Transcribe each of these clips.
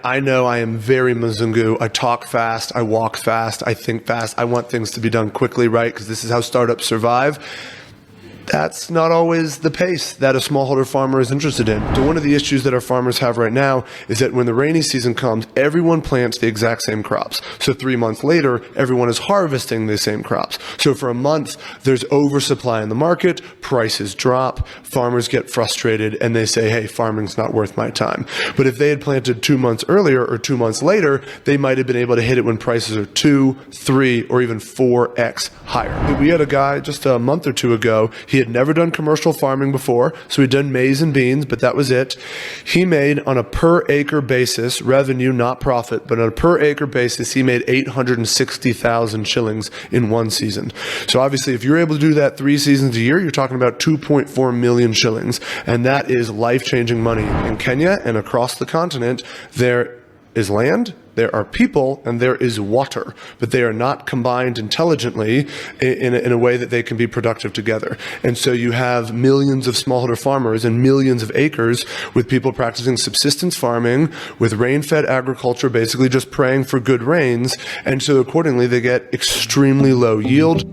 I know I am very Mzungu. I talk fast, I walk fast, I think fast. I want things to be done quickly, right? Because this is how startups survive. That's not always the pace that a smallholder farmer is interested in. So one of the issues that our farmers have right now is that when the rainy season comes, everyone plants the exact same crops. So 3 months later, everyone is harvesting the same crops. So for a month, there's oversupply in the market, prices drop, farmers get frustrated, and they say, hey, farming's not worth my time. But if they had planted 2 months earlier or 2 months later, they might have been able to hit it when prices are 2, 3, or even 4x higher. We had a guy just a month or two ago, he had never done commercial farming before, so he'd done maize and beans, but that was it. He made, on a per acre basis, revenue, not profit, but on a per acre basis, he made 860,000 shillings in one season. So obviously, if you're able to do that 3 seasons a year, you're talking about 2.4 million shillings, and that is life-changing money. In Kenya and across the continent, there is land, there are people, and there is water, but they are not combined intelligently in a way that they can be productive together. And so you have millions of smallholder farmers and millions of acres with people practicing subsistence farming with rain-fed agriculture, basically just praying for good rains, and so accordingly they get extremely low yield.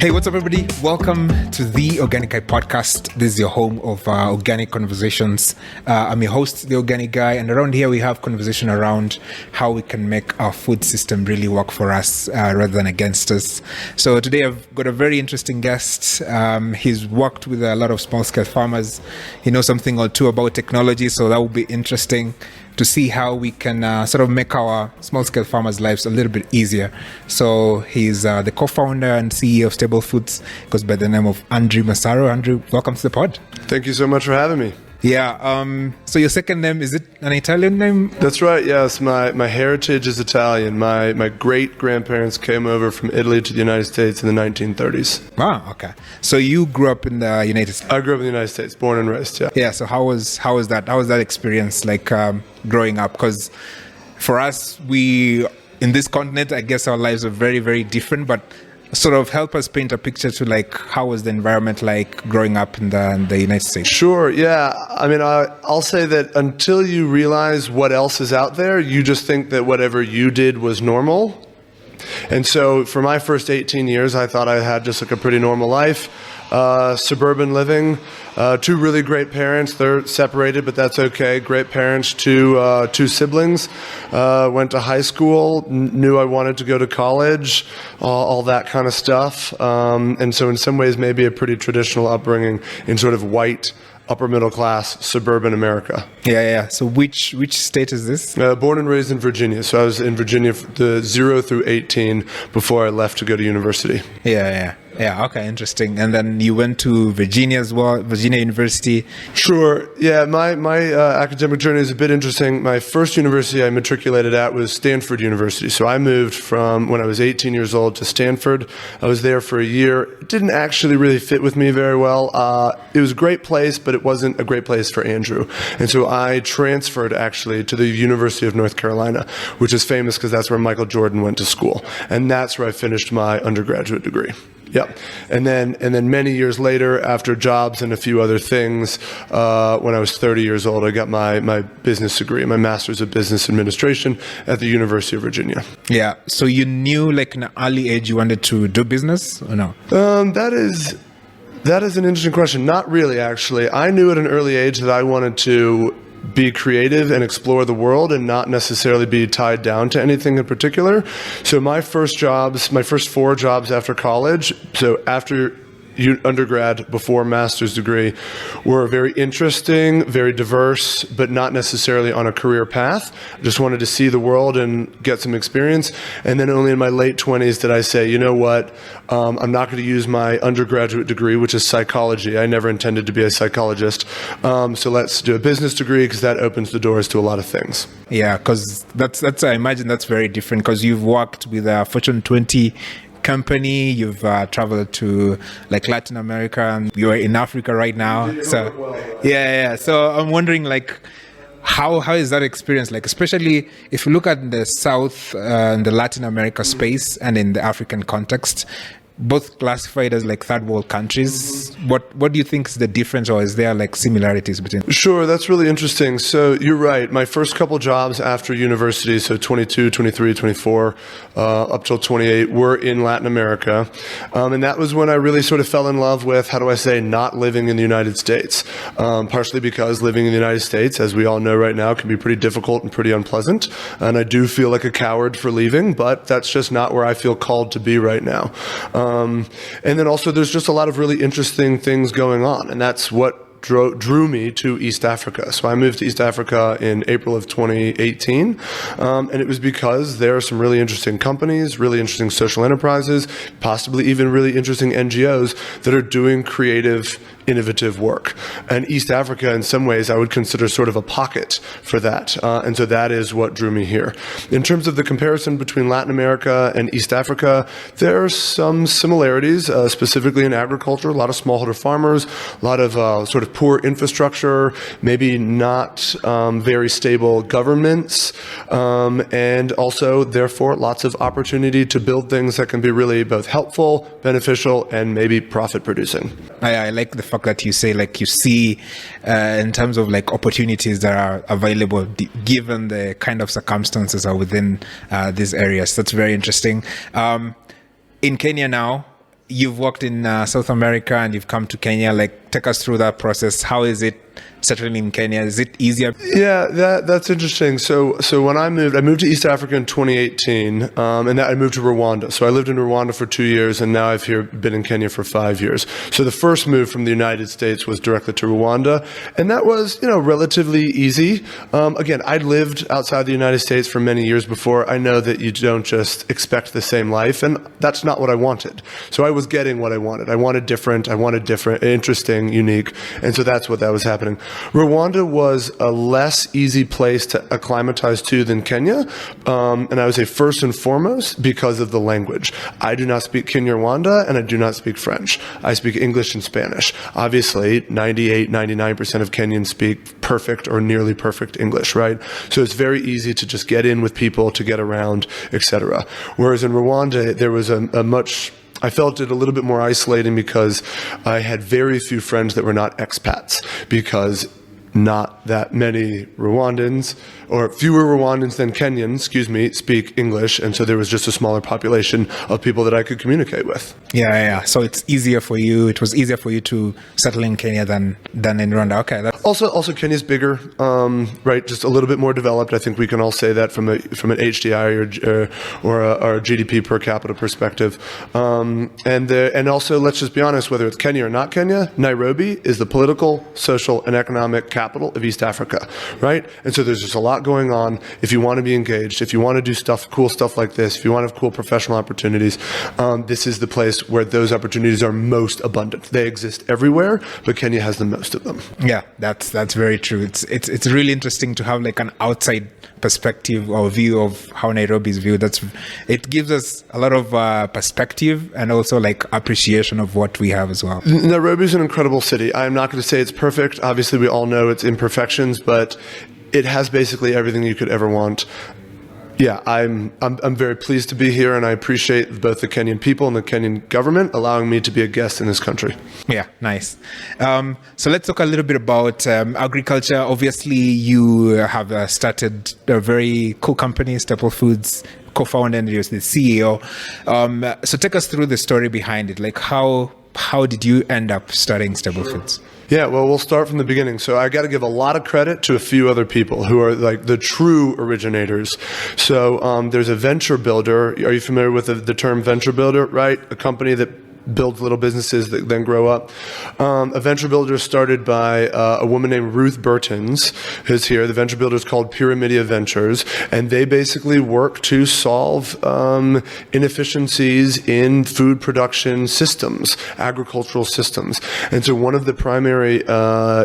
Hey, what's up, everybody? Welcome to the Organic Guy podcast. This is your home of organic conversations. I'm your host, the Organic Guy, and around here we have conversation around how we can make our food system really work for us rather than against us. So today I've got a very interesting guest. He's worked with a lot of small-scale farmers. He knows something or two about technology, so that will be interesting to see how we can sort of make our small-scale farmers' lives a little bit easier. So he's the co-founder and CEO of Stable Foods, goes by the name of Andrew Massaro. Andrew, welcome to the pod. Thank you so much for having me. Yeah, so your second name, is it an Italian name? That's right, yes. My heritage is Italian. My great-grandparents came over from Italy to the United States in the 1930s. Ah, okay. So you grew up in the United States? I grew up in the United States, born and raised, yeah. Yeah, so how was that experience, like growing up? Because for us, in this continent, I guess our lives are very, very different, but sort of help us paint a picture to like how was the environment like growing up in the United States? Sure, yeah. I mean, I'll say that until you realize what else is out there, you just think that whatever you did was normal. And so for my first 18 years, I thought I had just like a pretty normal life. Suburban living, 2 really great parents. They're separated, but that's okay. Great parents, 2 siblings. Went to high school, knew I wanted to go to college, all that kind of stuff. And so in some ways, maybe a pretty traditional upbringing in sort of white, upper middle class, suburban America. Yeah. So which state is this? Born and raised in Virginia. So I was in Virginia the 0 through 18 before I left to go to university. Yeah, okay, interesting. And then you went to Virginia as well, Virginia University. Sure, yeah, my academic journey is a bit interesting. My first university I matriculated at was Stanford University. So I moved from when I was 18 years old to Stanford. I was there for a year. It didn't actually really fit with me very well. It was a great place, but it wasn't a great place for Andrew. And so I transferred actually to the University of North Carolina, which is famous because that's where Michael Jordan went to school. And that's where I finished my undergraduate degree. Yep. And then many years later, after jobs and a few other things, when I was 30 years old, I got my business degree, my master's of business administration at the University of Virginia. Yeah. So you knew like in an early age you wanted to do business or no? That is an interesting question. Not really, actually. I knew at an early age that I wanted to be creative and explore the world and not necessarily be tied down to anything in particular. So my first 4 jobs after college, so after undergrad before master's degree, were very interesting, very diverse, but not necessarily on a career path. I just wanted to see the world and get some experience. And then only in my late 20s did I say, you know what, I'm not going to use my undergraduate degree, which is psychology. I never intended to be a psychologist. So let's do a business degree because that opens the doors to a lot of things. Yeah, because that's I imagine that's very different because you've worked with a Fortune 20 company, you've traveled to like Latin America, and you're in Africa right now. Yeah. So I'm wondering like how is that experience like, especially if you look at the South and the Latin America space and in the African context, both classified as like third world countries. What do you think is the difference, or is there like similarities between? Sure, that's really interesting. So you're right. My first couple jobs after university, so 22, 23, 24, up till 28, were in Latin America. And that was when I really sort of fell in love with, how do I say, not living in the United States. Partially because living in the United States, as we all know right now, can be pretty difficult and pretty unpleasant. And I do feel like a coward for leaving, but that's just not where I feel called to be right now. And then also there's just a lot of really interesting things going on, and that's what drew me to East Africa. So I moved to East Africa in April of 2018, and it was because there are some really interesting companies, really interesting social enterprises, possibly even really interesting NGOs that are doing creative, innovative work. And East Africa, in some ways, I would consider sort of a pocket for that. And so that is what drew me here. In terms of the comparison between Latin America and East Africa, there are some similarities, specifically in agriculture, a lot of smallholder farmers, a lot of sort of poor infrastructure, maybe not very stable governments, and also, therefore, lots of opportunity to build things that can be really both helpful, beneficial, and maybe profit producing. I like the fact that you say, like, you see in terms of like opportunities that are available given the kind of circumstances are within these areas. That's very interesting. In Kenya now, you've worked in South America and you've come to Kenya. Like, take us through that process. How is it settling in Kenya? Is it easier? Yeah, that's interesting. So when I moved to East Africa in 2018, and I moved to Rwanda. So I lived in Rwanda for 2 years, and now I've been in Kenya for 5 years. So the first move from the United States was directly to Rwanda, and that was, relatively easy. Again, I'd lived outside the United States for many years before. I know that you don't just expect the same life, and that's not what I wanted. So I was getting what I wanted. I wanted different, interesting, unique, and so that's what that was happening. Rwanda was a less easy place to acclimatize to than Kenya, and I would say first and foremost because of the language. I do not speak Kinyarwanda, and I do not speak French. I speak English and Spanish. Obviously, 99% of Kenyans speak perfect or nearly perfect English, right? So it's very easy to just get in with people, to get around, etc. Whereas in Rwanda, there was I felt it a little bit more isolating because I had very few friends that were not expats, because not that many Rwandans, or fewer Rwandans than Kenyans, speak English, and so there was just a smaller population of people that I could communicate with. Yeah. So it's easier for you. It was easier for you to settle in Kenya than in Rwanda. Okay. Also, Kenya's bigger, right? Just a little bit more developed. I think we can all say that from an HDI or a GDP per capita perspective. And also, let's just be honest, whether it's Kenya or not Kenya, Nairobi is the political, social, and economic capital of East Africa, right? And so there's just a lot going on. If you want to be engaged, if you want to do cool stuff like this, if you want to have cool professional opportunities, this is the place where those opportunities are most abundant. They exist everywhere, but Kenya has the most of them. Yeah, that's very true. It's really interesting to have like an outside perspective or view of how Nairobi is viewed. It gives us a lot of perspective and also like appreciation of what we have as well. Nairobi is an incredible city. I'm not going to say it's perfect. Obviously, we all know its imperfections, but it has basically everything you could ever want. Yeah, I'm very pleased to be here, and I appreciate both the Kenyan people and the Kenyan government allowing me to be a guest in this country. Yeah, nice. So let's talk a little bit about agriculture. Obviously, you have started a very cool company, Staple Foods, co-founder, and you're the CEO. So take us through the story behind it. Like, how did you end up starting Staple Foods? Yeah, well, we'll start from the beginning. So I got to give a lot of credit to a few other people who are like the true originators. So there's a venture builder. Are you familiar with the term venture builder, right? A company that builds little businesses that then grow up. A venture builder started by a woman named Ruth Burtons, who's here. The venture builder is called Pyramidia Ventures, and they basically work to solve inefficiencies in food production systems, agricultural systems. And so one of the primary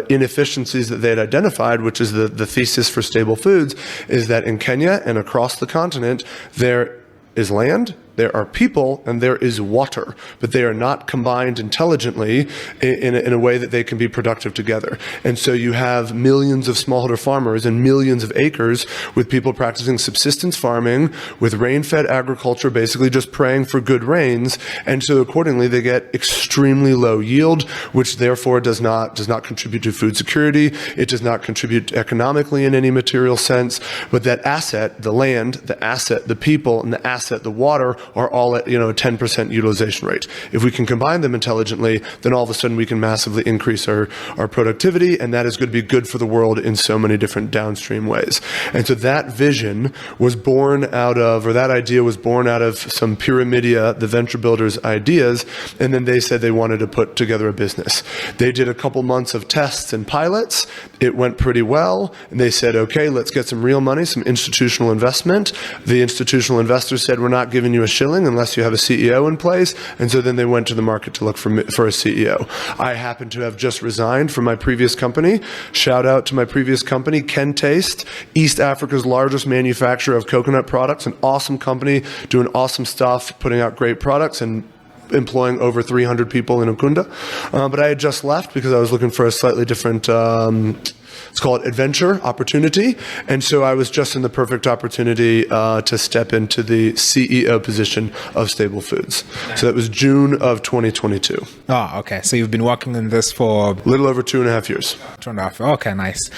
inefficiencies that they had identified, which is the thesis for Stable Foods, is that in Kenya and across the continent, there is land, there are people, and there is water, but they are not combined intelligently in a way that they can be productive together. And so you have millions of smallholder farmers and millions of acres with people practicing subsistence farming with rain-fed agriculture, basically just praying for good rains. And so accordingly, they get extremely low yield, which therefore does not contribute to food security. It does not contribute economically in any material sense. But that asset, the land, the asset, the people, and the asset, the water, are all at a 10% utilization rate. If we can combine them intelligently, then all of a sudden we can massively increase our productivity, and that is going to be good for the world in so many different downstream ways. And so that vision was born out of, or that idea was born out of some Pyramidia, the venture builders' ideas, and then they said they wanted to put together a business. They did a couple months of tests and pilots. It went pretty well, and they said, okay, let's get some real money, some institutional investment. The institutional investors said, we're not giving you a shilling unless you have a CEO in place, and so then they went to the market to look for a CEO. I happen to have just resigned from my previous company. Shout out to my previous company, Ken Taste, East Africa's largest manufacturer of coconut products, an awesome company doing awesome stuff, putting out great products, and employing over 300 people in Ukunda. But I had just left because I was looking for a slightly different, let's call it adventure, opportunity. And so I was just in the perfect opportunity to step into the CEO position of Stable Foods. So that was June of 2022. Oh, okay. So you've been working on this for A little over 2.5 years. 2.5. Okay, nice.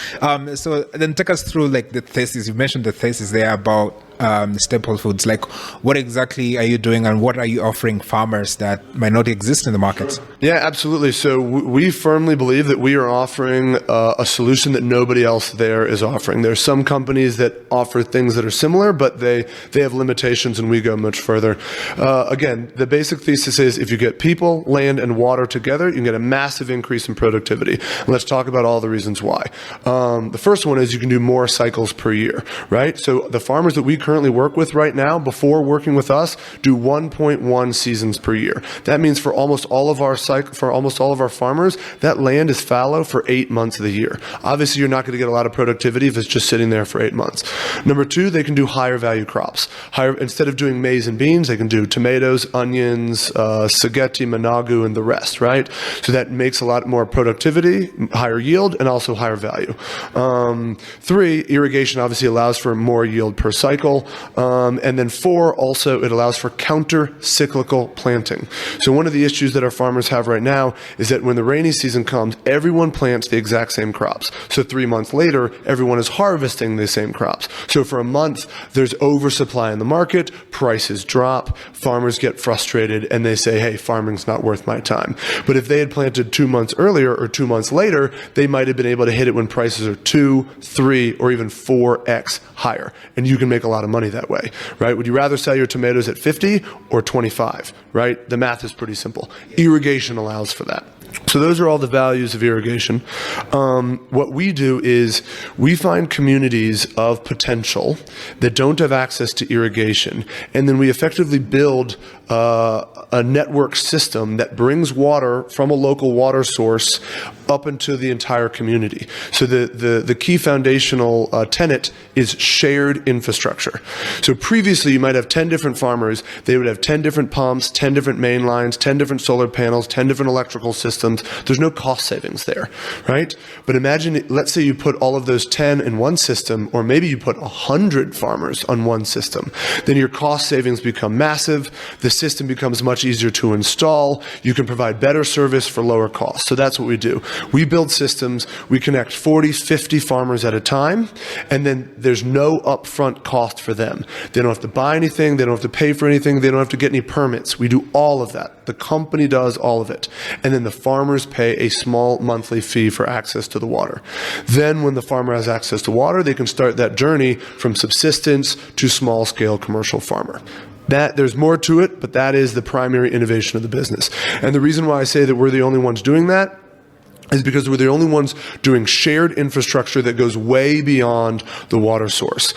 So then take us through like the thesis. You mentioned the thesis there about Staple Foods. Like, what exactly are you doing, and what are you offering farmers that might not exist in the market? Yeah, absolutely. So we firmly believe that we are offering a solution that nobody else there is offering. There are some companies that offer things that are similar, but they have limitations, and we go much further. Again, the basic thesis is if you get people, land, and water together, you can get a massive increase in productivity. And let's talk about all the reasons why. The first one is you can do more cycles per year, right? So the farmers that we currently work with right now, before working with us, do 1.1 seasons per year. That means for almost all of our farmers, that land is fallow for 8 months of the year. Obviously, you're not going to get a lot of productivity if it's just sitting there for 8 months. Number two, they can do higher value crops. Instead of doing maize and beans, they can do tomatoes, onions, spaghetti, managu, and the rest, right? So that makes a lot more productivity, higher yield, and also higher value. Three, irrigation obviously allows for more yield per cycle. And then four, also it allows for counter-cyclical planting. So one of the issues that our farmers have right now is that when the rainy season comes, everyone plants the exact same crops. So 3 months later, everyone is harvesting the same crops. So for a month, there's oversupply in the market, prices drop, farmers get frustrated, and they say, hey, farming's not worth my time. But if they had planted 2 months earlier or 2 months later, they might have been able to hit it when prices are 2, 3, or even 4x higher. And you can make a lot of money that way, right? Would you rather sell your tomatoes at 50 or 25, right? The math is pretty simple. Irrigation allows for that. So those are all the values of irrigation. What we do is we find communities of potential that don't have access to irrigation, and then we effectively build a network system that brings water from a local water source up into the entire community. So the key foundational tenet is shared infrastructure. So previously you might have 10 different farmers, they would have 10 different pumps, 10 different main lines, 10 different solar panels, 10 different electrical systems. There's no cost savings there, right? But imagine, let's say you put all of those 10 in one system, or maybe you put 100 farmers on one system. Then your cost savings become massive. The system becomes much easier to install. You can provide better service for lower costs. So that's what we do. We build systems. We connect 40, 50 farmers at a time, and then there's no upfront cost for them. They don't have to buy anything. They don't have to pay for anything. They don't have to get any permits. We do all of that. The company does all of it. And then the farmers pay a small monthly fee for access to the water. Then when the farmer has access to water, they can start that journey from subsistence to small-scale commercial farmer. There's more to it, but that is the primary innovation of the business. And the reason why I say that we're the only ones doing that is because we're the only ones doing shared infrastructure that goes way beyond the water source.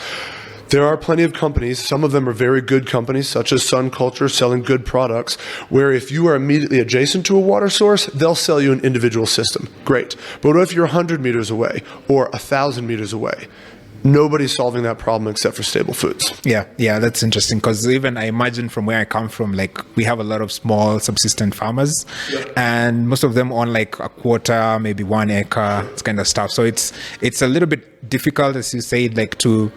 There are plenty of companies, some of them are very good companies, such as Sun Culture, selling good products, where if you are immediately adjacent to a water source, they'll sell you an individual system. Great. But what if you're 100 meters away or 1,000 meters away? Nobody's solving that problem except for Stable Foods. Yeah, that's interesting because even I imagine from where I come from, like we have a lot of small subsistence farmers, and most of them own like a quarter, maybe 1 acre, this kind of stuff. So it's a little bit difficult, as you say, like to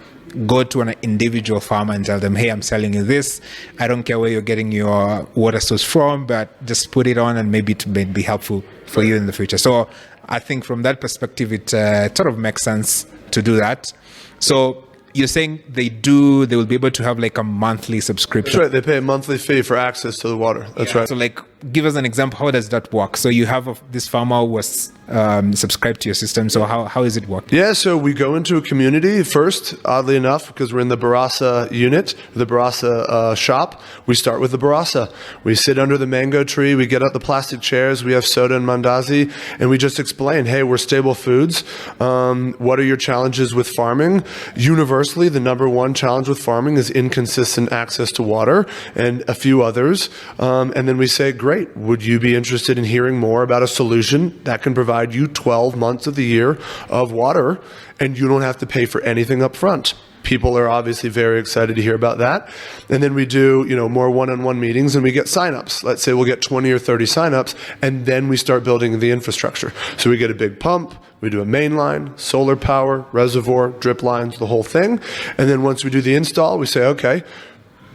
go to an individual farmer and tell them, hey, I'm selling you this. I don't care where you're getting your water source from, but just put it on and maybe it may be helpful for you in the future. So I think from that perspective, it sort of makes sense to do that. So you're saying they will be able to have like a monthly subscription. That's right. They pay a monthly fee for access to the water. That's right. So like, give us an example. How does that work? So you have this farmer who was subscribed to your system. So how is it working? Yeah, so we go into a community first, oddly enough, because we're in the Barasa unit, the Barasa shop. We start with the Barasa. We sit under the mango tree. We get out the plastic chairs. We have soda and mandazi, and we just explain, hey, we're Stable Foods. What are your challenges with farming? Universally, the number one challenge with farming is inconsistent access to water and a few others. And then we say, great, would you be interested in hearing more about a solution that can provide you 12 months of the year of water, and you don't have to pay for anything up front? People are obviously very excited to hear about that. And then we do, more one-on-one meetings, and we get signups. Let's say we'll get 20 or 30 signups, and then we start building the infrastructure. So we get a big pump, we do a main line, solar power, reservoir, drip lines, the whole thing. And then once we do the install, we say, okay,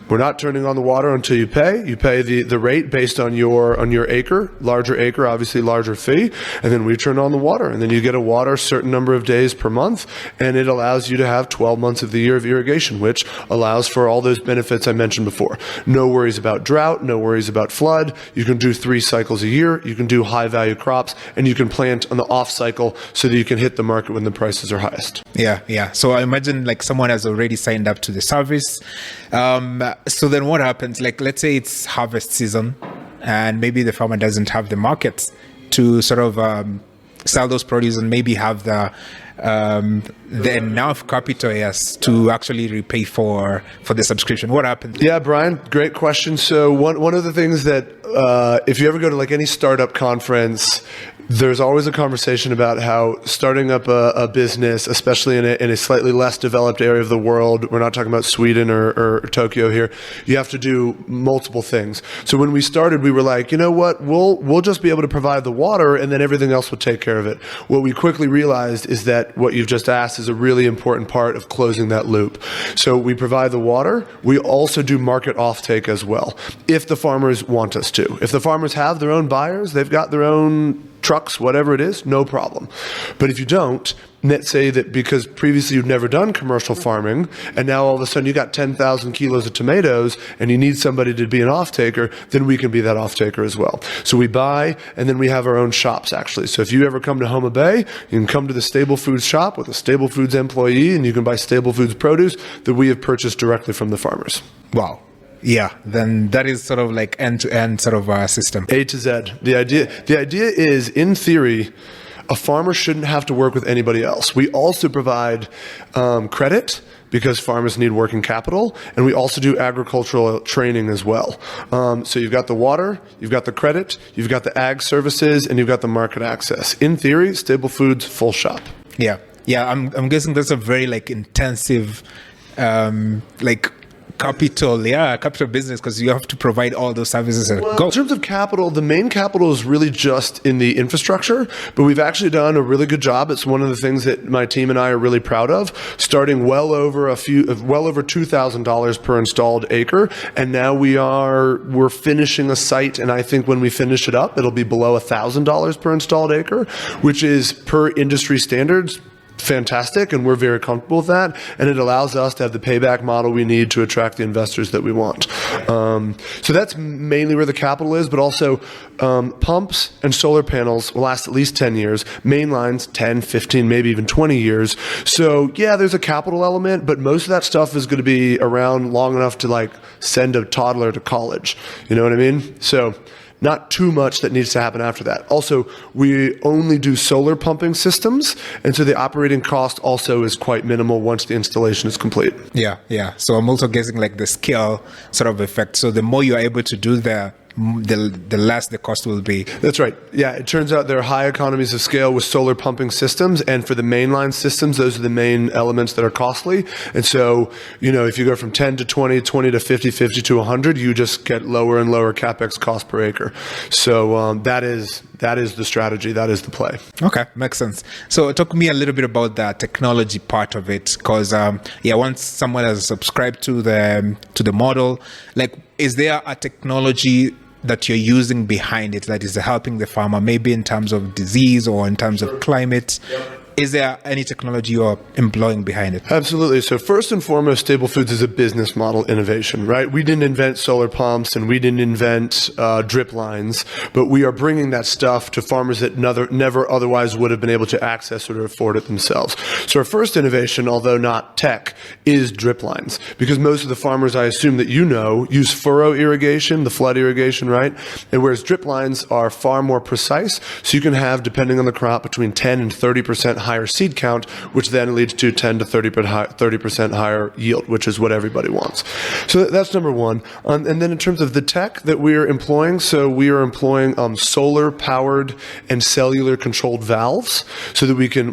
we're not turning on the water until you pay. You pay the rate based on your acre, larger acre, obviously larger fee, and then we turn on the water, and then you get a water certain number of days per month, and it allows you to have 12 months of the year of irrigation, which allows for all those benefits I mentioned before. No worries about drought, no worries about flood. You can do 3 cycles a year. You can do high value crops, and you can plant on the off cycle so that you can hit the market when the prices are highest. Yeah. So I imagine like someone has already signed up to the service. So then what happens? Like, let's say it's harvest season and maybe the farmer doesn't have the markets to sort of sell those produce and maybe have the enough capital, yes, to actually repay for the subscription. What happens? Yeah, Brian, great question. So one of the things that if you ever go to like any startup conference, there's always a conversation about how starting up a business, especially in a slightly less developed area of the world, we're not talking about Sweden or Tokyo here, you have to do multiple things. So when we started, we were like, you know what, we'll just be able to provide the water and then everything else will take care of it. What we quickly realized is that what you've just asked is a really important part of closing that loop. So we provide the water. We also do market offtake as well, if the farmers want us to. If the farmers have their own buyers, they've got their own trucks, whatever it is, no problem. But if you don't, let's say that because previously you've never done commercial farming, and now all of a sudden you got 10,000 kilos of tomatoes and you need somebody to be an off-taker, then we can be that off-taker as well. So we buy, and then we have our own shops actually. So if you ever come to Homa Bay, you can come to the Stable Foods shop with a Stable Foods employee, and you can buy Stable Foods produce that we have purchased directly from the farmers. Wow. Yeah, then that is sort of like end-to-end sort of a system. A to Z. The idea is, in theory, a farmer shouldn't have to work with anybody else. We also provide credit because farmers need working capital, and we also do agricultural training as well. So you've got the water, you've got the credit, you've got the ag services, and you've got the market access. In theory, Stable Foods, full shop. Yeah. I'm guessing that's a very like intensive, capital business, because you have to provide all those services. In terms of capital, the main capital is really just in the infrastructure, but we've actually done a really good job. It's one of the things that my team and I are really proud of, starting well over $2,000 per installed acre, and now we're finishing a site, and I think when we finish it up, it'll be below $1,000 per installed acre, which is per industry standards fantastic, and we're very comfortable with that, and it allows us to have the payback model we need to attract the investors that we want. So that's mainly where the capital is, but also pumps and solar panels will last at least 10 years, main lines 10, 15, maybe even 20 years. So yeah, there's a capital element, but most of that stuff is going to be around long enough to like send a toddler to college. You know what I mean? So not too much that needs to happen after that. Also, we only do solar pumping systems, and so the operating cost also is quite minimal once the installation is complete. Yeah. So I'm also guessing like the scale sort of effect. So the more you're able to do the the less the cost will be. That's right. Yeah, it turns out there are high economies of scale with solar pumping systems, and for the mainline systems, those are the main elements that are costly. And so, if you go from 10 to 20, 20 to 50, 50 to 100, you just get lower and lower capex cost per acre. So that is the strategy. That is the play. Okay, makes sense. So talk to me a little bit about the technology part of it, because once someone has subscribed to the model, like, is there a technology that you're using behind it that is helping the farmer, maybe in terms of disease or in terms of climate? Yep. Is there any technology you're employing behind it? Absolutely. So first and foremost, Stable Foods is a business model innovation, right? We didn't invent solar pumps and we didn't invent drip lines, but we are bringing that stuff to farmers that never otherwise would have been able to access or to afford it themselves. So our first innovation, although not tech, is drip lines, because most of the farmers, I assume that use furrow irrigation, the flood irrigation, right? And whereas drip lines are far more precise, so you can have, depending on the crop, between 10 and 30% higher seed count, which then leads to 10 to 30% higher yield, which is what everybody wants. So that's number one. And then in terms of the tech that we are employing, so we are employing solar powered and cellular controlled valves, so that we can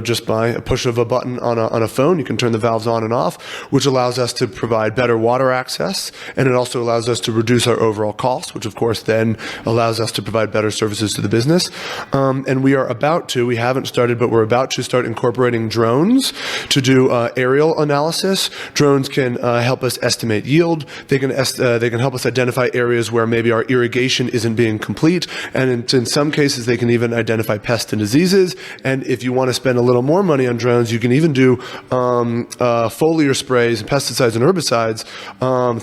just by a push of a button on a phone, you can turn the valves on and off, which allows us to provide better water access, and it also allows us to reduce our overall costs, which of course then allows us to provide better services to the business. And we haven't started, but we're about to start incorporating drones to do aerial analysis. Drones can help us estimate yield. They can help us identify areas where maybe our irrigation isn't being complete, and in some cases they can even identify pests and diseases. And if you want to spend a little more money on drones, you can even do foliar sprays and pesticides and herbicides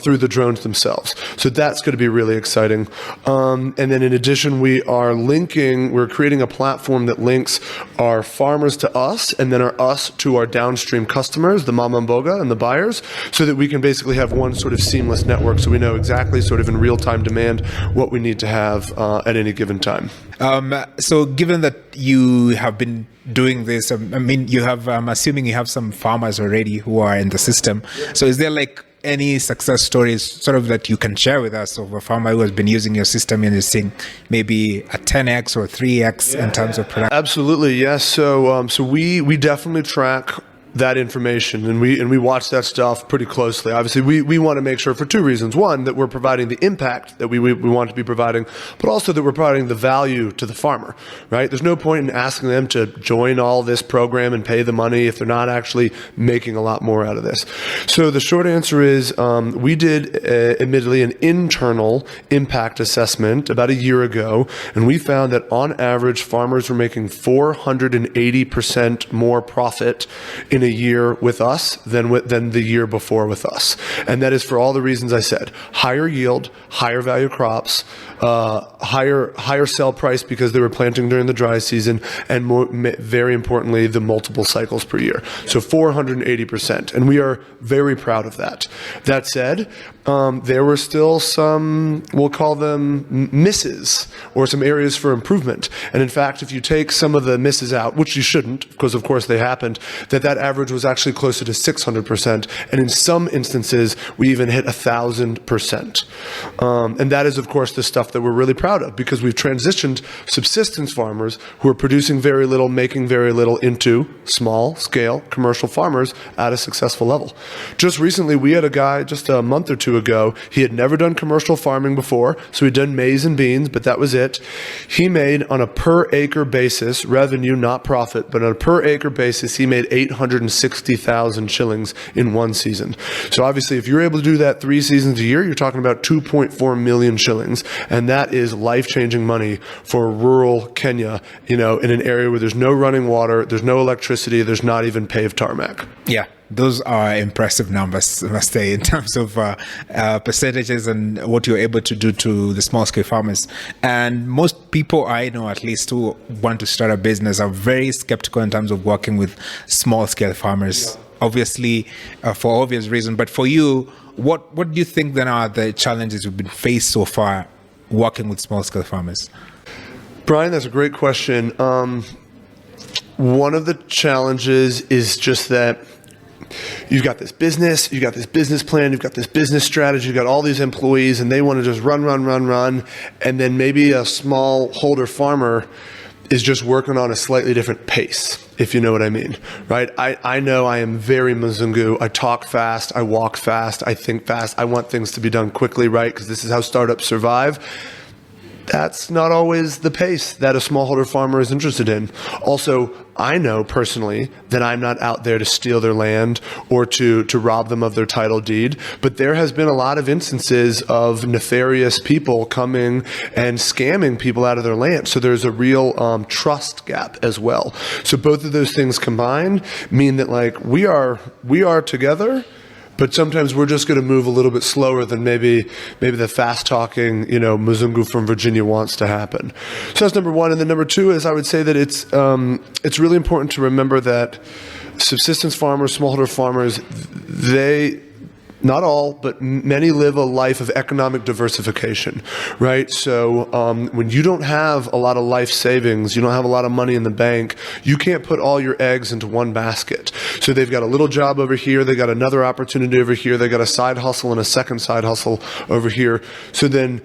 through the drones themselves. So that's going to be really exciting. And then in addition, we're creating a platform that links our farmers to us, and then us to our downstream customers, the mama and boga and the buyers, so that we can basically have one sort of seamless network, so we know exactly sort of in real-time demand what we need to have at any given time. So given that you have been doing this, I'm assuming you have some farmers already who are in the system. So is there any success stories sort of that you can share with us of a farmer who has been using your system and is seeing maybe a 10x or 3x in terms of production? Absolutely, yes. So we definitely track that information, and we watch that stuff pretty closely. Obviously, we want to make sure for two reasons. One, that we're providing the impact that we want to be providing, but also that we're providing the value to the farmer, right? There's no point in asking them to join all this program and pay the money if they're not actually making a lot more out of this. So the short answer is we did, admittedly, an internal impact assessment about a year ago, and we found that on average, farmers were making 480% more profit in a year with us than the year before with us. And that is for all the reasons I said: higher yield, higher value crops, higher sell price because they were planting during the dry season, and very importantly, the multiple cycles per year. So 480%. And we are very proud of that. That said, there were still some, we'll call them misses, or some areas for improvement. And in fact, if you take some of the misses out, which you shouldn't, because of course they happened, that average was actually closer to 600%. And in some instances, we even hit 1,000%. And that is, of course, the stuff that we're really proud of, because we've transitioned subsistence farmers who are producing very little, making very little, into small scale commercial farmers at a successful level. Just recently, we had a guy just a month or two ago. He had never done commercial farming before, so he'd done maize and beans, but that was it. He made, on a per acre basis, revenue, not profit, but on a per acre basis, he made 860,000 shillings in one season. So obviously, if you're able to do that 3 seasons a year, you're talking about 2.4 million shillings, and that is life-changing money for rural Kenya, in an area where there's no running water, there's no electricity, there's not even paved tarmac. Yeah. Those are impressive numbers, I must say, in terms of percentages and what you're able to do to the small-scale farmers. And most people I know, at least, who want to start a business are very skeptical in terms of working with small-scale farmers, obviously, for obvious reasons. But for you, what do you think then are the challenges you've been faced so far working with small-scale farmers? Brian, that's a great question. One of the challenges is just that you've got this business, you've got this business plan, you've got this business strategy, you've got all these employees, and they want to just run, and then maybe a smallholder farmer is just working on a slightly different pace, if you know what I mean, right? I know I am very Mzungu. I talk fast, I walk fast, I think fast. I want things to be done quickly, right? Because this is how startups survive. That's not always the pace that a smallholder farmer is interested in. Also, I know personally that I'm not out there to steal their land or to rob them of their title deed, but there has been a lot of instances of nefarious people coming and scamming people out of their land. So there's a real trust gap as well. So both of those things combined mean that like we are together, but sometimes we're just going to move a little bit slower than maybe the fast-talking, Mzungu from Virginia wants to happen. So that's number one. And then number two is I would say that it's really important to remember that subsistence farmers, smallholder farmers, not all, but many live a life of economic diversification, right? So when you don't have a lot of life savings, you don't have a lot of money in the bank, you can't put all your eggs into one basket. So they've got a little job over here, they got another opportunity over here, they got a side hustle and a second side hustle over here. So then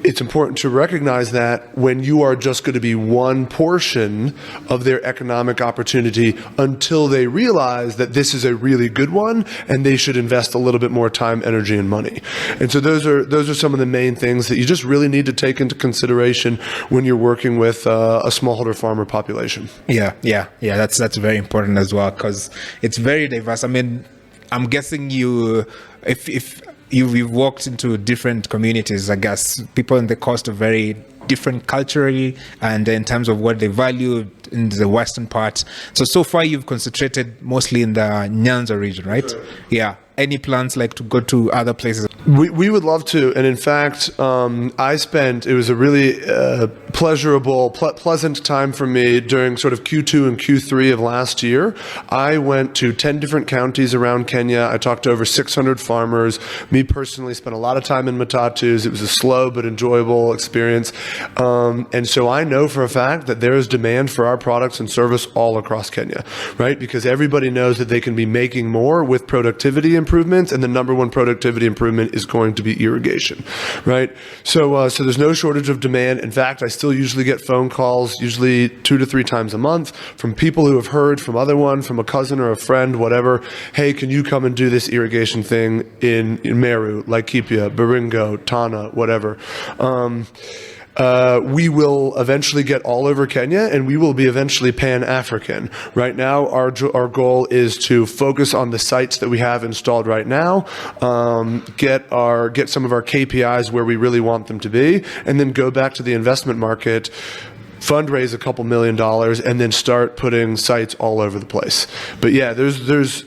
it's important to recognize that when you are just going to be one portion of their economic opportunity until they realize that this is a really good one and they should invest a little bit more time, energy, and money. And so those are some of the main things that you just really need to take into consideration when you're working with a smallholder farmer population. Yeah. That's very important as well because it's very diverse. I mean, I'm guessing if you've walked into different communities, I guess people in the coast are very different culturally and in terms of what they value in the western part. So far you've concentrated mostly in the Nyanza region, right? Sure. Yeah. Any plans like to go to other places? We would love to. And in fact, it was a really pleasant time for me during sort of Q2 and Q3 of last year. I went to 10 different counties around Kenya. I talked to over 600 farmers. Me personally spent a lot of time in matatus. It was a slow but enjoyable experience. And so I know for a fact that there is demand for our products and service all across Kenya, right? Because everybody knows that they can be making more with productivity improvements, and the number one productivity improvement is going to be irrigation, right? So there's no shortage of demand. In fact, I still usually get phone calls, usually 2 to 3 times a month, from people who have heard from from a cousin or a friend, whatever. Hey, can you come and do this irrigation thing in Meru, Laikipia, Baringo, Tana, whatever. We will eventually get all over Kenya, and we will be eventually Pan-African. Right now, our goal is to focus on the sites that we have installed right now, get some of our KPIs where we really want them to be, and then go back to the investment market, fundraise a couple $1 million, and then start putting sites all over the place. But yeah, there's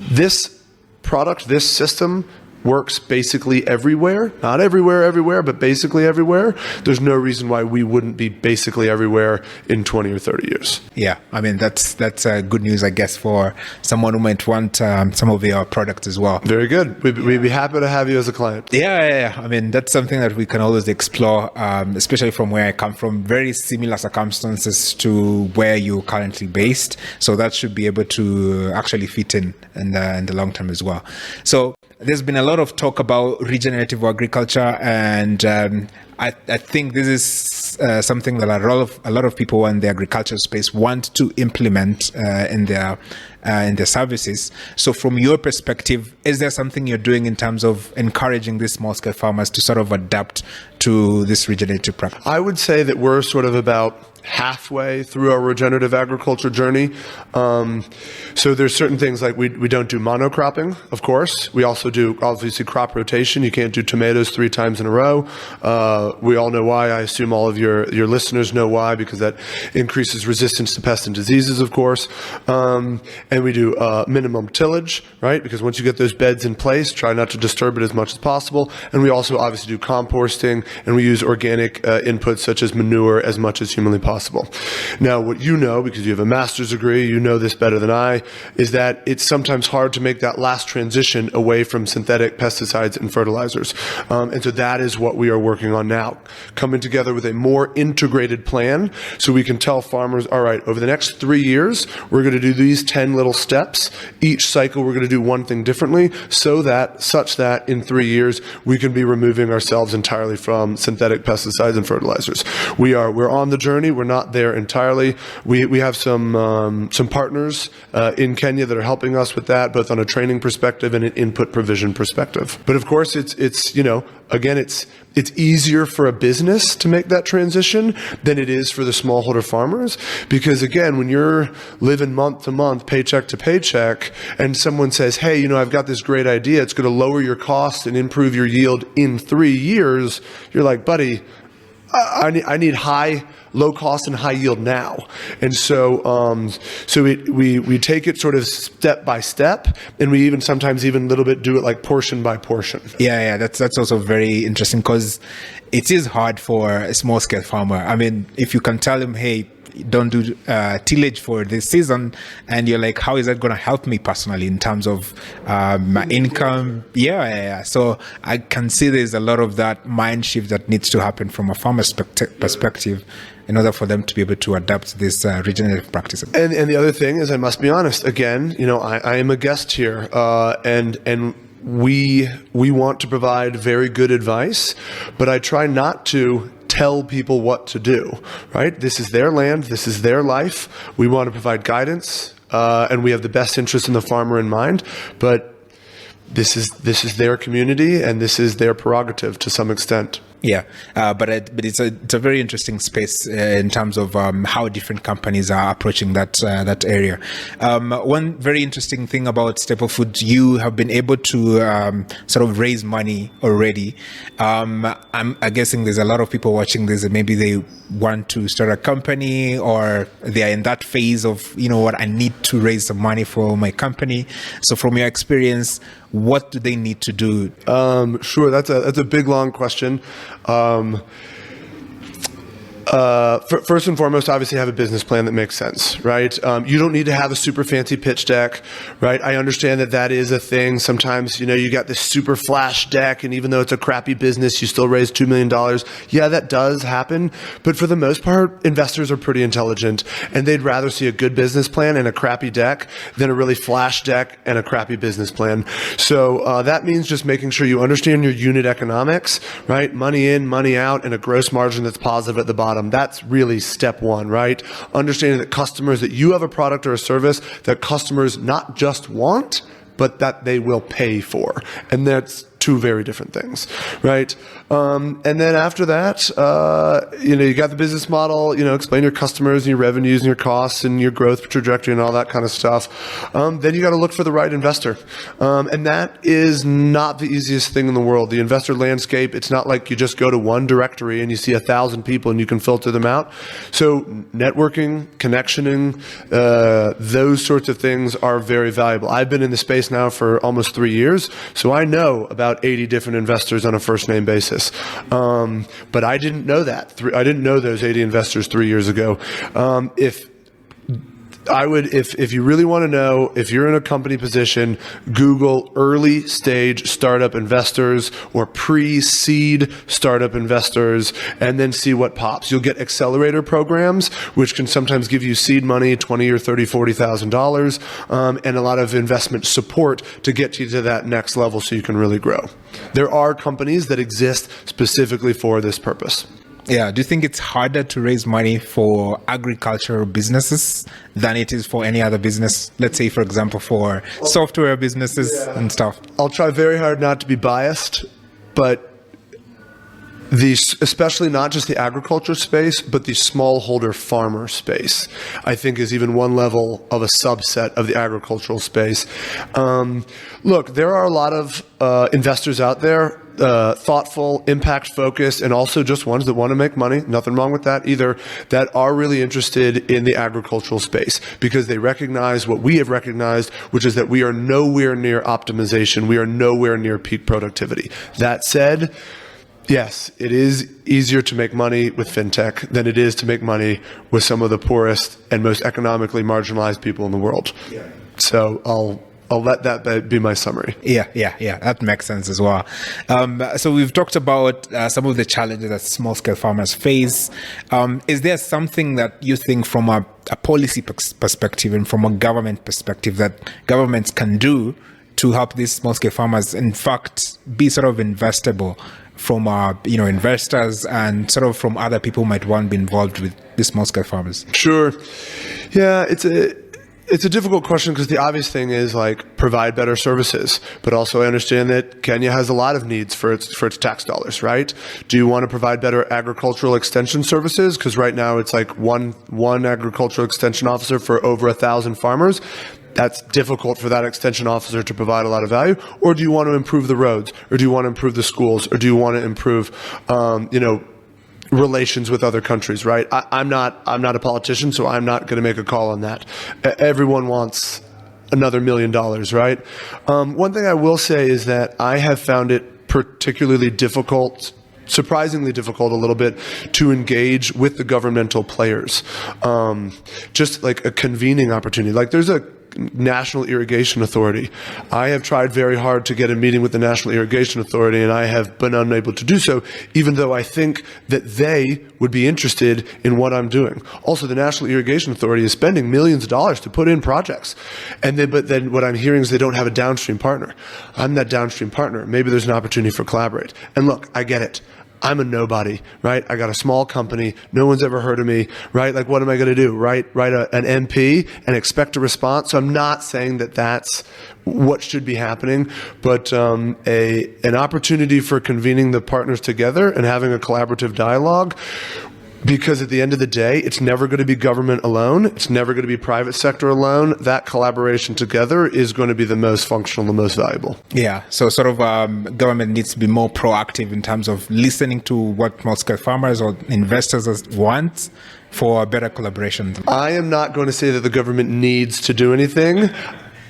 this product, this system works basically everywhere. Not everywhere, but basically everywhere. There's no reason why we wouldn't be basically everywhere in 20 or 30 years. Yeah, I mean, that's good news, I guess, for someone who might want some of your products as well. Very good. We'd be happy to have you as a client. Yeah. I mean, that's something that we can always explore, especially from where I come from. Very similar circumstances to where you're currently based. So that should be able to actually fit in the long term as well. So there's been a lot of talk about regenerative agriculture, and I think this is something that a lot of people in the agriculture space want to implement in their services. So from your perspective, is there something you're doing in terms of encouraging these small-scale farmers to sort of adapt to this regenerative practice? I would say that we're sort of about halfway through our regenerative agriculture journey. So there's certain things like we don't do monocropping, of course. We also do obviously crop rotation. You can't do tomatoes 3 times in a row. We all know why. I assume all of your listeners know why, because that increases resistance to pests and diseases, of course. And we do minimum tillage, right? Because once you get those beds in place, try not to disturb it as much as possible. And we also obviously do composting, and we use organic inputs such as manure as much as humanly possible. possible. Now, what you know, because you have a master's degree, you know this better than I, is that it's sometimes hard to make that last transition away from synthetic pesticides and fertilizers. And so that is what we are working on now, coming together with a more integrated plan so we can tell farmers, all right, over the next 3 years, we're going to do these 10 little steps. Each cycle, we're going to do one thing differently such that in 3 years, we can be removing ourselves entirely from synthetic pesticides and fertilizers. We're on the journey. We're not there entirely. We have some partners in Kenya that are helping us with that, both on a training perspective and an input provision perspective. But of course, it's easier for a business to make that transition than it is for the smallholder farmers, because again, when you're living month to month, paycheck to paycheck, and someone says, hey, I've got this great idea, it's going to lower your costs and improve your yield in 3 years, you're like, buddy, I need low cost and high yield now. And so we take it sort of step by step, and we even sometimes even a little bit do it like portion by portion. Yeah, that's also very interesting, because it is hard for a small scale farmer. I mean, if you can tell him, hey, don't do tillage for this season, and you're like, how is that going to help me personally in terms of my income? Yeah. So I can see there's a lot of that mind shift that needs to happen from a farmer's perspective in order for them to be able to adapt this regenerative practices. And the other thing is, I must be honest, again, I am a guest here, and we want to provide very good advice, but I try not to tell people what to do, right? This is their land. This is their life. We want to provide guidance, and we have the best interest in the farmer in mind, but this is their community, and this is their prerogative to some extent. Yeah, but it's a very interesting space in terms of how different companies are approaching that area. One very interesting thing about Staple Foods, you have been able to sort of raise money already. I'm guessing there's a lot of people watching this, and maybe they want to start a company, or they are in that phase of, what, I need to raise some money for my company. So from your experience, what do they need to do? Sure, that's a big, long question. First and foremost, obviously have a business plan that makes sense, right? You don't need to have a super fancy pitch deck, right? I understand that is a thing. Sometimes, you got this super flash deck, and even though it's a crappy business, you still raise $2 million. Yeah, that does happen. But for the most part, investors are pretty intelligent, and they'd rather see a good business plan and a crappy deck than a really flash deck and a crappy business plan. So that means just making sure you understand your unit economics, right? Money in, money out, and a gross margin that's positive at the bottom. That's really step one, right? Understanding that you have a product or a service that customers not just want, but that they will pay for. And that's two very different things, right? And then after that, you got the business model, explain your customers and your revenues and your costs and your growth trajectory and all that kind of stuff. Then you got to look for the right investor. And that is not the easiest thing in the world. The investor landscape, it's not like you just go to one directory and you see 1,000 people and you can filter them out. So networking, connectioning, those sorts of things are very valuable. I've been in the space now for almost 3 years, so I know about 80 different investors on a first name basis. But I didn't know that. I didn't know those 80 investors 3 years ago. If you really want to know, if you're in a company position, Google early stage startup investors or pre-seed startup investors, and then see what pops. You'll get accelerator programs, which can sometimes give you seed money, $20,000 or $30,000, $40,000, and a lot of investment support to get you to that next level so you can really grow. There are companies that exist specifically for this purpose. Yeah. Do you think it's harder to raise money for agricultural businesses than it is for any other business? Let's say, for example, for software businesses and stuff. I'll try very hard not to be biased, but especially not just the agriculture space, but the smallholder farmer space, I think is even one level of a subset of the agricultural space. Look, there are a lot of investors out there, thoughtful, impact focused, and also just ones that want to make money. Nothing wrong with that either, that are really interested in the agricultural space because they recognize what we have recognized, which is that we are nowhere near optimization. We are nowhere near peak productivity. That said, Yes, it is easier to make money with fintech than it is to make money with some of the poorest and most economically marginalized people in the world. Yeah. So I'll let that be my summary. Yeah. That makes sense as well. So we've talked about some of the challenges that small-scale farmers face. Is there something that you think from a policy perspective and from a government perspective that governments can do to help these small-scale farmers, in fact, be sort of investable from investors and sort of from other people who might want to be involved with these small-scale farmers? Sure. Yeah, it's a difficult question because the obvious thing is like provide better services, but also I understand that Kenya has a lot of needs for its tax dollars, right? Do you want to provide better agricultural extension services? Because right now it's like one agricultural extension officer for over 1,000 farmers. That's difficult for that extension officer to provide a lot of value. Or do you want to improve the roads? Or do you want to improve the schools? Or do you want to improve, relations with other countries, right? I'm not a politician, so I'm not going to make a call on that. Everyone wants another $1 million, right? One thing I will say is that I have found it particularly difficult, surprisingly difficult a little bit, to engage with the governmental players. Just like a convening opportunity. Like there's a National Irrigation Authority. I have tried very hard to get a meeting with the National Irrigation Authority, and I have been unable to do so, even though I think that they would be interested in what I'm doing. Also, the National Irrigation Authority is spending millions of dollars to put in projects. But then what I'm hearing is they don't have a downstream partner. I'm that downstream partner. Maybe there's an opportunity for collaborate. And look, I get it. I'm a nobody, right? I got a small company. No one's ever heard of me, right? Like, what am I going to do? Write an MP and expect a response? So I'm not saying that that's what should be happening, but an opportunity for convening the partners together and having a collaborative dialogue. Because at the end of the day, it's never going to be government alone. It's never going to be private sector alone. That collaboration together is going to be the most functional, the most valuable. Yeah. So sort of government needs to be more proactive in terms of listening to what small-scale farmers or investors want for better collaboration. I am not going to say that the government needs to do anything.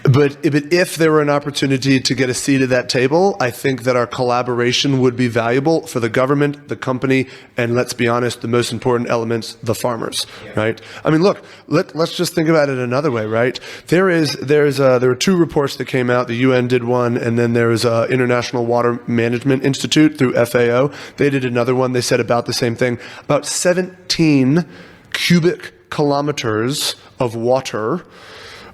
But if there were an opportunity to get a seat at that table, I think that our collaboration would be valuable for the government, the company, and let's be honest, the most important elements, the farmers, right? I mean, look, let's just think about it another way, right? There were two reports that came out. The UN did one, and then there was International Water Management Institute through FAO. They did another one. They said about the same thing. About 17 cubic kilometers of water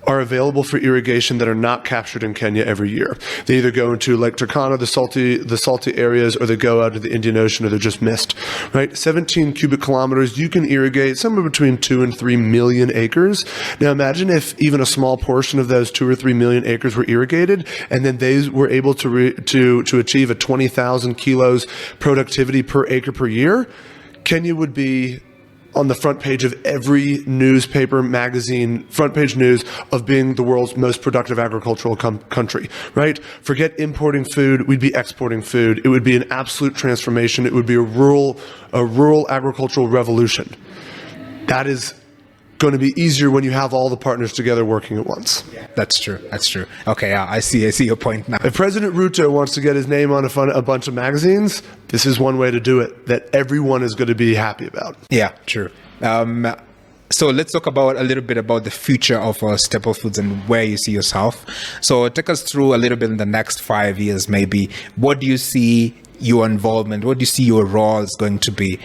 are available for irrigation that are not captured in Kenya every year. They either go into Lake Turkana, the salty areas, or they go out to the Indian Ocean, or they're just missed, right? 17 cubic kilometers, you can irrigate somewhere between 2 and 3 million acres. Now imagine if even a small portion of those 2 or 3 million acres were irrigated, and then they were able to achieve a 20,000 kilos productivity per acre per year. Kenya would be on the front page of every newspaper, magazine, front page news of being the world's most productive agricultural country, right? Forget importing food, we'd be exporting food. It would be an absolute transformation. It would be a rural agricultural revolution. That is going to be easier when you have all the partners together working at once. That's true. Okay, yeah, I see your point now. If President Ruto wants to get his name on a bunch of magazines, this is one way to do it that everyone is going to be happy about. Yeah, true. So let's talk a little bit about the future of staple foods and where you see yourself. So take us through a little bit in the next 5 years, maybe. What do you see your involvement? What do you see your role is going to be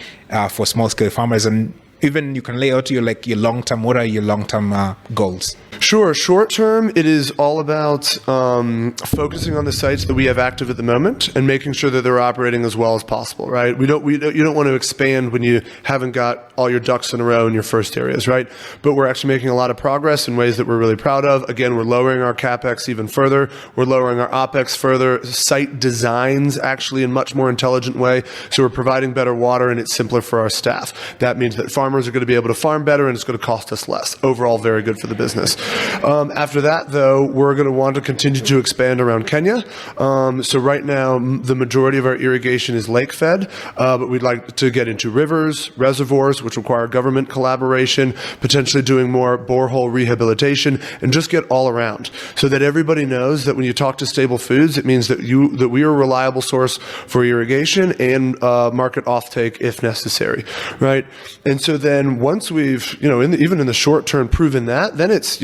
for small-scale farmers? And even you can lay out your long-term, what are your long-term goals? Sure. Short term, it is all about focusing on the sites that we have active at the moment and making sure that they're operating as well as possible, right? You don't want to expand when you haven't got all your ducks in a row in your first areas, right? But we're actually making a lot of progress in ways that we're really proud of. Again, we're lowering our CapEx even further. We're lowering our OpEx further. Site designs actually in much more intelligent way. So we're providing better water and it's simpler for our staff. That means that farmers farmers are going to be able to farm better, and it's going to cost us less. Overall, very good for the business. After that, though, we're going to want to continue to expand around Kenya. So right now, the majority of our irrigation is lake fed, but we'd like to get into rivers, reservoirs, which require government collaboration, potentially doing more borehole rehabilitation, and just get all around so that everybody knows that when you talk to Stable Foods, it means that we are a reliable source for irrigation and market offtake if necessary, right? And so then once we've, even in the short term proven that, then it's,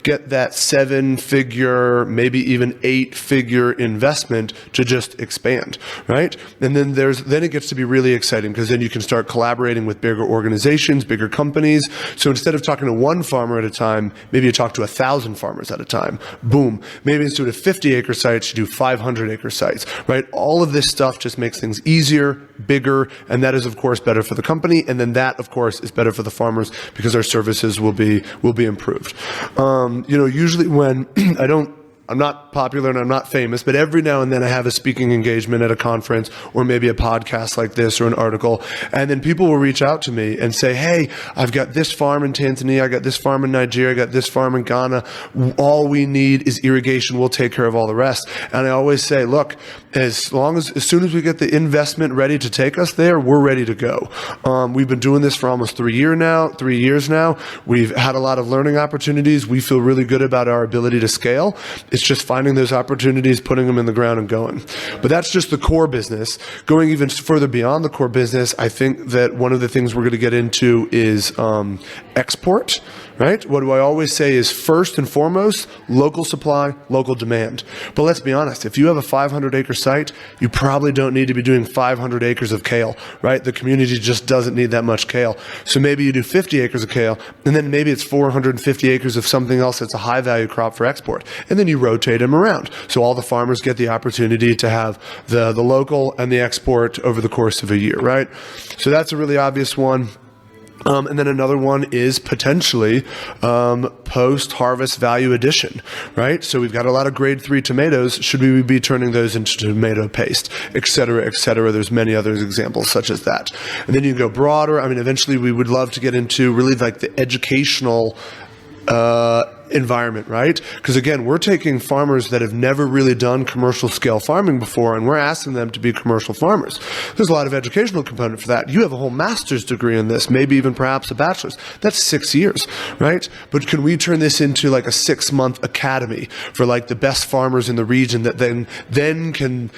get that 7-figure, maybe even 8-figure investment to just expand, right? And then it gets to be really exciting because then you can start collaborating with bigger organizations, bigger companies. So instead of talking to one farmer at a time, maybe you talk to 1,000 farmers at a time. Boom. Maybe instead of 50-acre sites, you do 500-acre sites, right? All of this stuff just makes things easier, bigger, and that is, of course, better for the company. And then that, of course, is better for the farmers because our services will be improved. Usually when I'm not popular and I'm not famous, but every now and then I have a speaking engagement at a conference or maybe a podcast like this or an article. And then people will reach out to me and say, hey, I've got this farm in Tanzania, I got this farm in Nigeria, I got this farm in Ghana. All we need is irrigation. We'll take care of all the rest. And I always say, look, as soon as we get the investment ready to take us there, we're ready to go. We've been doing this for almost 3 years now. We've had a lot of learning opportunities. We feel really good about our ability to scale. It's just finding those opportunities, putting them in the ground and going. But that's just the core business. Going even further beyond the core business, I think that one of the things we're going to get into is export. Right? What do I always say is first and foremost, local supply, local demand. But let's be honest, if you have a 500-acre site, you probably don't need to be doing 500 acres of kale, right? The community just doesn't need that much kale. So maybe you do 50 acres of kale, and then maybe it's 450 acres of something else that's a high-value crop for export. And then you rotate them around. So all the farmers get the opportunity to have the local and the export over the course of a year, right? So that's a really obvious one. And then another one is potentially post-harvest value addition, right? So we've got a lot of grade 3 tomatoes. Should we be turning those into tomato paste, et cetera, et cetera? There's many other examples such as that. And then you go broader. I mean, eventually we would love to get into really like the educational environment, right? Because again, we're taking farmers that have never really done commercial scale farming before, and we're asking them to be commercial farmers. There's a lot of educational component for that. You have a whole master's degree in this, maybe even perhaps a bachelor's. That's 6 years, right? But can we turn this into like a 6-month academy for like the best farmers in the region that then can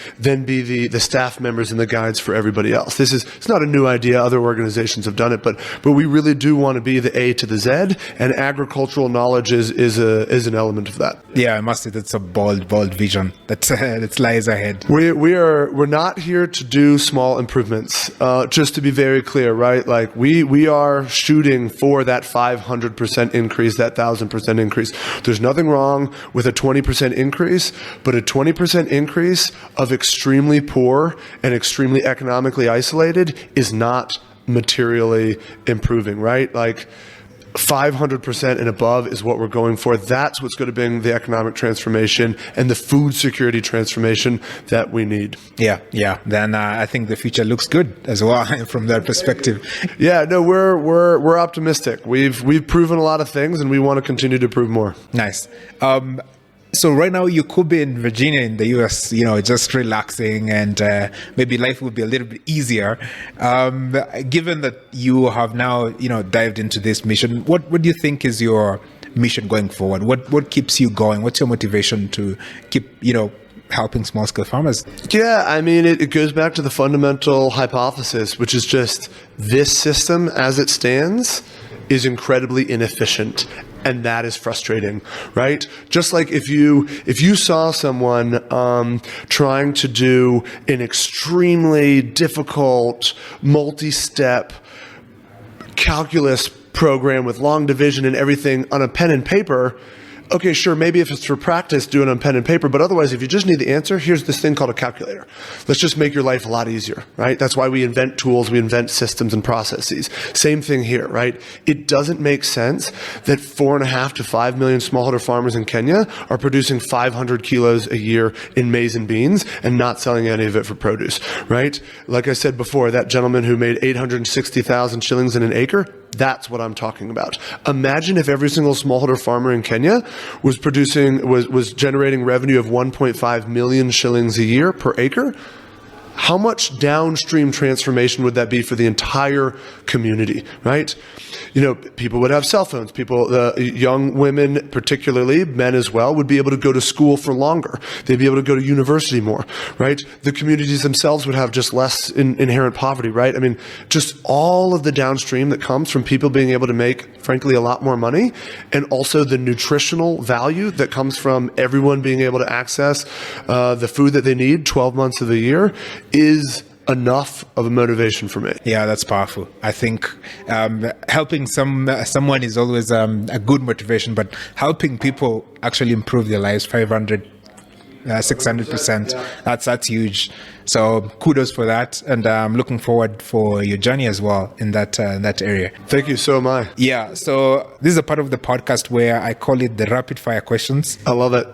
be the staff members and the guides for everybody else? It's not a new idea. Other organizations have done it, but we really do want to be the A to the Z, and agricultural knowledge is an element of that. Yeah, I must say that's a bold vision that lies ahead. We're not here to do small improvements. Just to be very clear, right? Like we are shooting for that 500% increase, that 1,000% increase. There's nothing wrong with a 20% increase, but a 20% increase of extremely poor and extremely economically isolated is not materially improving, right? Like 500% and above is what we're going for. That's what's going to bring the economic transformation and the food security transformation that we need. Yeah. Then I think the future looks good as well from that perspective. Yeah, no, we're optimistic. We've proven a lot of things, and we want to continue to prove more. Nice. So right now you could be in Virginia in the US, just relaxing, and maybe life would be a little bit easier. Given that you have now, dived into this mission, what do you think is your mission going forward? What keeps you going? What's your motivation to keep, helping small scale farmers? Yeah, I mean, it goes back to the fundamental hypothesis, which is just this system as it stands is incredibly inefficient. And that is frustrating, right? Just like if you saw someone trying to do an extremely difficult multi-step calculus program with long division and everything on a pen and paper, Okay, sure, maybe if it's for practice, do it on pen and paper, but otherwise, if you just need the answer, here's this thing called a calculator. Let's just make your life a lot easier, right? That's why we invent tools, we invent systems and processes. Same thing here, right? It doesn't make sense that 4.5 to 5 million smallholder farmers in Kenya are producing 500 kilos a year in maize and beans and not selling any of it for produce, right? Like I said before, that gentleman who made 860,000 shillings in an acre, that's what I'm talking about. Imagine if every single smallholder farmer in Kenya was generating revenue of 1.5 million shillings a year per acre. How much downstream transformation would that be for the entire community, right? You know, people would have cell phones. Young women, particularly, men as well, would be able to go to school for longer. They'd be able to go to university more, right? The communities themselves would have just less inherent poverty, right? I mean, just all of the downstream that comes from people being able to make, frankly, a lot more money, and also the nutritional value that comes from everyone being able to access the food that they need 12 months of the year is enough of a motivation for me. Yeah, that's powerful. I think helping someone is always a good motivation, but helping people actually improve their lives 500, 600%, that's huge. So kudos for that, and I'm looking forward for your journey as well in that area. Thank you. So am I. Yeah. So this is a part of the podcast where I call it the rapid fire questions. I love it.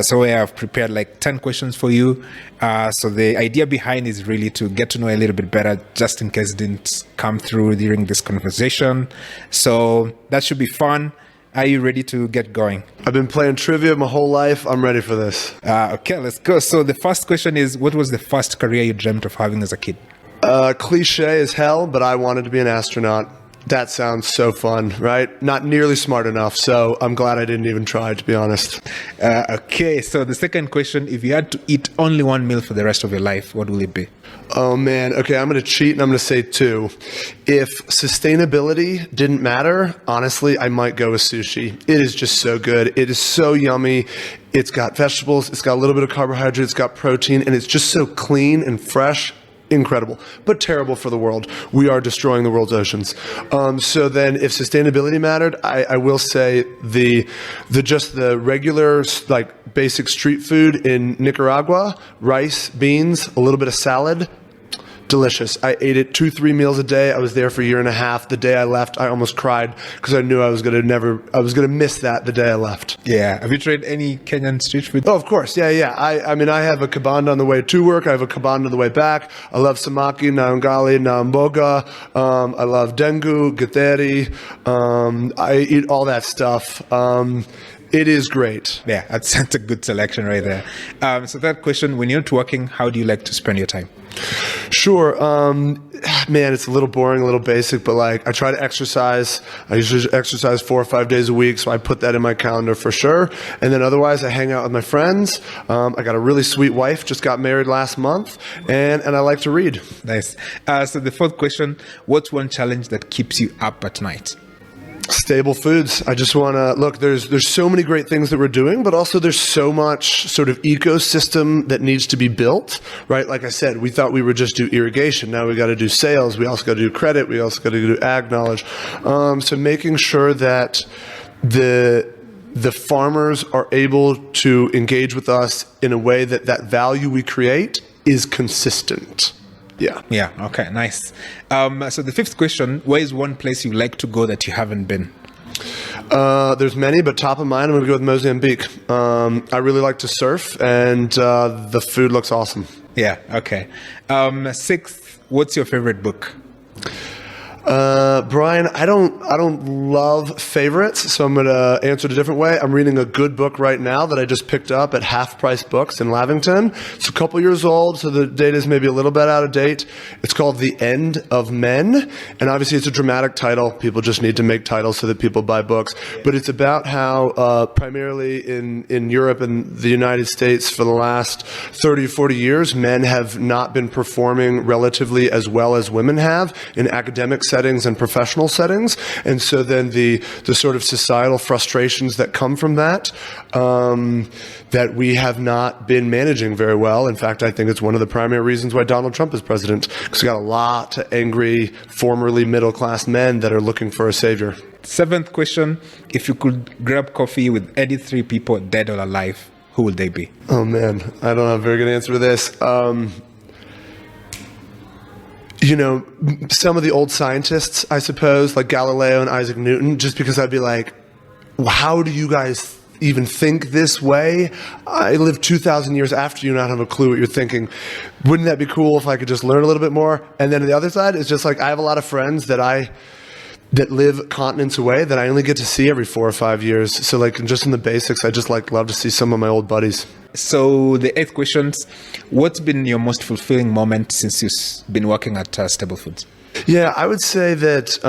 So I've prepared like 10 questions for you. So the idea behind is really to get to know a little bit better, just in case it didn't come through during this conversation. So that should be fun. Are you ready to get going? I've been playing trivia my whole life. I'm ready for this. Okay, let's go. So the first question is, what was the first career you dreamt of having as a kid? Cliche as hell, but I wanted to be an astronaut. That sounds so fun, right? Not nearly smart enough, so I'm glad I didn't even try, to be honest. Okay, so the second question, if you had to eat only one meal for the rest of your life, what will it be? Oh man, okay, I'm going to cheat and I'm going to say 2. If sustainability didn't matter, honestly, I might go with sushi. It is just so good. It is so yummy. It's got vegetables, it's got a little bit of carbohydrates, it's got protein, and it's just so clean and fresh. Incredible, but terrible for the world. We are destroying the world's oceans. So then if sustainability mattered, I will say the regular, like, basic street food in Nicaragua, rice, beans, a little bit of salad, delicious. I ate it 2-3 meals a day. I was there for a year and a half. The day I left, I almost cried because I knew I was going to miss that the day I left. Yeah. Have you tried any Kenyan street food? Oh, of course. Yeah. I mean, I have a kibanda on the way to work. I have a kibanda on the way back. I love samaki, na ugali, na mboga. I love dengu, githeri. I eat all that stuff. It is great. Yeah, that's a good selection right there. So that question, when you're not working, how do you like to spend your time? Sure. Man, it's a little boring, a little basic, but like I try to exercise. I usually exercise 4 or 5 days a week, so I put that in my calendar for sure. And then otherwise, I hang out with my friends. I got a really sweet wife, just got married last month, and I like to read. Nice. So the fourth question, what's one challenge that keeps you up at night? Stable foods. I just want to look, there's so many great things that we're doing, but also there's so much sort of ecosystem that needs to be built, right? Like I said, we thought we would just do irrigation. Now we got to do sales. We also got to do credit. We also got to do ag knowledge. So making sure that the farmers are able to engage with us in a way that value we create is consistent. Yeah. Okay. Nice. So the fifth question: where is one place you like to go that you haven't been? There's many, but top of mind, I'm going to go with Mozambique. I really like to surf, and the food looks awesome. Yeah. Okay. Sixth, what's your favorite book? Brian, I don't love favorites, so I'm going to answer it a different way. I'm reading a good book right now that I just picked up at Half Price Books in Lavington. It's a couple years old, so the date is maybe a little bit out of date. It's called The End of Men, and obviously it's a dramatic title. People just need to make titles so that people buy books. But it's about how primarily in Europe and the United States for the last 30 or 40 years, men have not been performing relatively as well as women have in academic settings and professional settings, and so then the sort of societal frustrations that come from that that we have not been managing very well. In fact, I think it's one of the primary reasons why Donald Trump is president, because we got a lot of angry, formerly middle-class men that are looking for a savior. 7th question. If you could grab coffee with any 3 people, dead or alive, who would they be? Oh man, I don't have a very good answer to this. Some of the old scientists, I suppose, like Galileo and Isaac Newton, just because I'd be like, how do you guys even think this way? I lived 2,000 years after you and I don't have a clue what you're thinking. Wouldn't that be cool if I could just learn a little bit more? And then on the other side, it's just like I have a lot of friends that live continents away that I only get to see every 4 or 5 years. So like just in the basics, I just love to see some of my old buddies. So the 8th questions, what's been your most fulfilling moment since you've been working at Stable Foods? Yeah, I would say that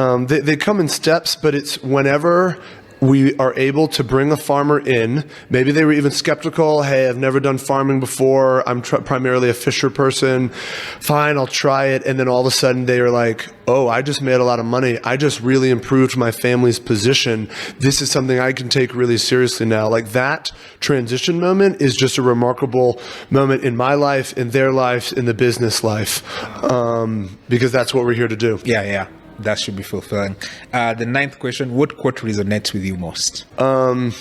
they come in steps, but it's whenever we are able to bring a farmer in. Maybe they were even skeptical. Hey, I've never done farming before. I'm primarily a fisher person. Fine, I'll try it. And then all of a sudden they are like, oh, I just made a lot of money. I just really improved my family's position. This is something I can take really seriously now. Like that transition moment is just a remarkable moment in my life, in their lives, in the business life, because that's what we're here to do. Yeah. That should be fulfilling. The 9th question, what quote resonates with you most? I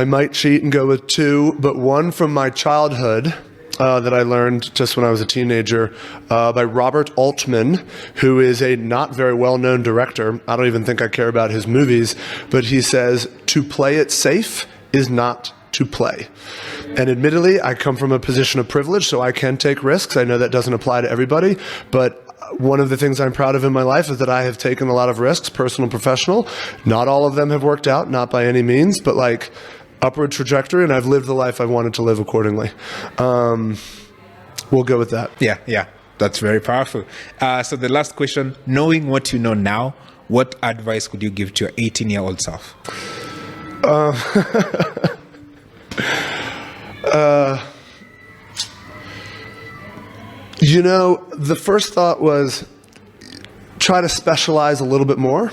might cheat and go with 2, but one from my childhood that I learned just when I was a teenager by Robert Altman, who is a not very well-known director. I don't even think I care about his movies, but he says, to play it safe is not to play. And admittedly, I come from a position of privilege, so I can take risks. I know that doesn't apply to everybody, but one of the things I'm proud of in my life is that I have taken a lot of risks, personal and professional. Not all of them have worked out, not by any means, but like upward trajectory, and I've lived the life I've wanted to live accordingly. We'll go with that. Yeah. That's very powerful. So the last question, knowing what you know now, what advice would you give to your 18-year-old self? The first thought was try to specialize a little bit more.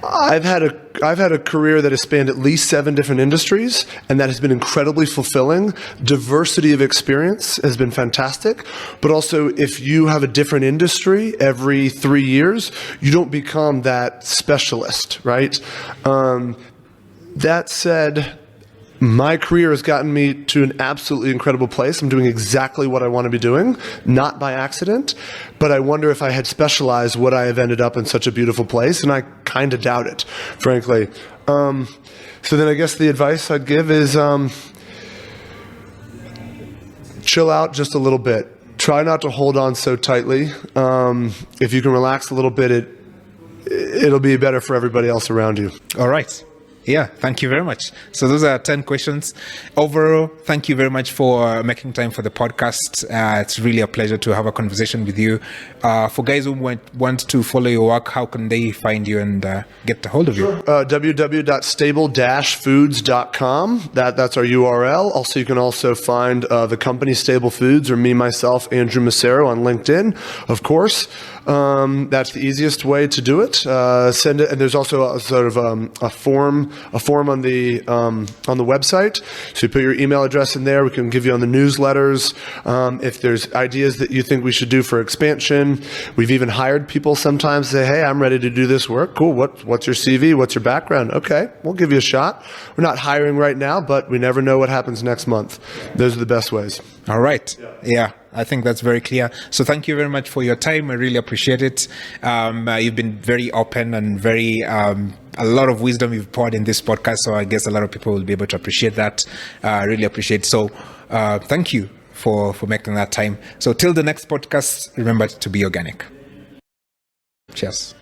I've had a career that has spanned at least 7 different industries, and that has been incredibly fulfilling. Diversity of experience has been fantastic, but also if you have a different industry every 3 years, you don't become that specialist, right? That said, my career has gotten me to an absolutely incredible place. I'm doing exactly what I want to be doing, not by accident, but I wonder if I had specialized, would I have ended up in such a beautiful place? And I kind of doubt it, frankly. So then I guess the advice I'd give is chill out just a little bit. Try not to hold on so tightly. If you can relax a little bit, it'll be better for everybody else around you. All right. Yeah, thank you very much. So those are 10 questions. Overall, thank you very much for making time for the podcast. It's really a pleasure to have a conversation with you. For guys who want to follow your work, how can they find you and get a hold of you? www.stable-foods.com. That's our URL. Also, you can also find the company Stable Foods or me, myself, Andrew Massaro on LinkedIn, of course. That's the easiest way to do it. Send it, and there's also a sort of a form on the website. So you put your email address in there. We can give you on the newsletters. If there's ideas that you think we should do for expansion, we've even hired people sometimes say, "Hey, I'm ready to do this work." Cool. What's your CV? What's your background? Okay, we'll give you a shot. We're not hiring right now, but we never know what happens next month. Those are the best ways. All right. Yeah. I think that's very clear. So thank you very much for your time. I really appreciate it. You've been very open and very, a lot of wisdom you've poured in this podcast. So I guess a lot of people will be able to appreciate that. Really appreciate it. So thank you for making that time. So till the next podcast, remember to be organic. Cheers.